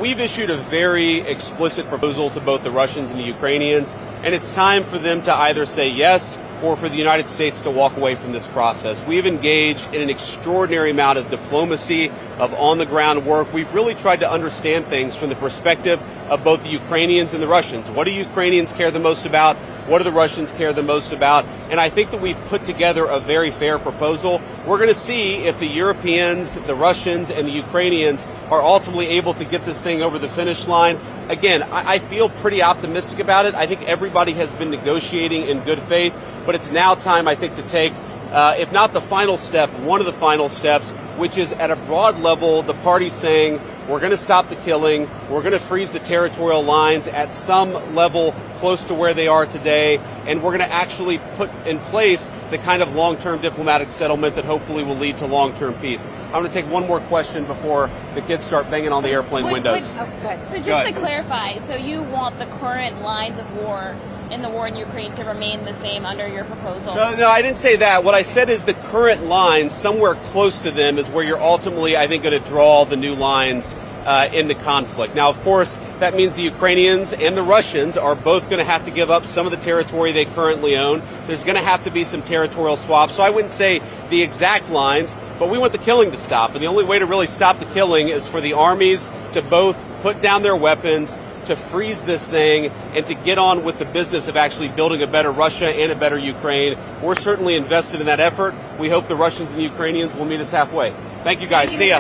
we've issued a very explicit proposal to both the Russians and the Ukrainians, and it's time for them to either say yes or for the United States to walk away from this process. We've engaged in an extraordinary amount of diplomacy, of on-the-ground work. We've really tried to understand things from the perspective of both the Ukrainians and the Russians. What do Ukrainians care the most about? What do the Russians care the most about? And I think that we've put together a very fair proposal. We're going to see if the Europeans, the Russians, and the Ukrainians are ultimately able to get this thing over the finish line. Again, I feel pretty optimistic about it. I think everybody has been negotiating in good faith, but it's now time, I think, to take, if not the final step, one of the final steps, which is at a broad level, the parties saying, we're going to stop the killing, we're going to freeze the territorial lines at some level close to where they are today, and we're going to actually put in place the kind of long-term diplomatic settlement that hopefully will lead to long-term peace. I'm going to take one more question before the kids start banging on the airplane windows. So just to clarify, so you want the current lines of war in the war in Ukraine to remain the same under your proposal? No, I didn't say that. What I said is the current lines, somewhere close to them, is where you're ultimately, I think, going to draw the new lines in the conflict. Now, of course, that means the Ukrainians and the Russians are both going to have to give up some of the territory they currently own. There's going to have to be some territorial swaps. So I wouldn't say the exact lines, but we want the killing to stop. And the only way to really stop the killing is for the armies to both put down their weapons, to freeze this thing, and to get on with the business of actually building a better Russia and a better Ukraine. We're certainly invested in that effort. We hope the Russians and the Ukrainians will meet us halfway. Thank you, guys. See ya.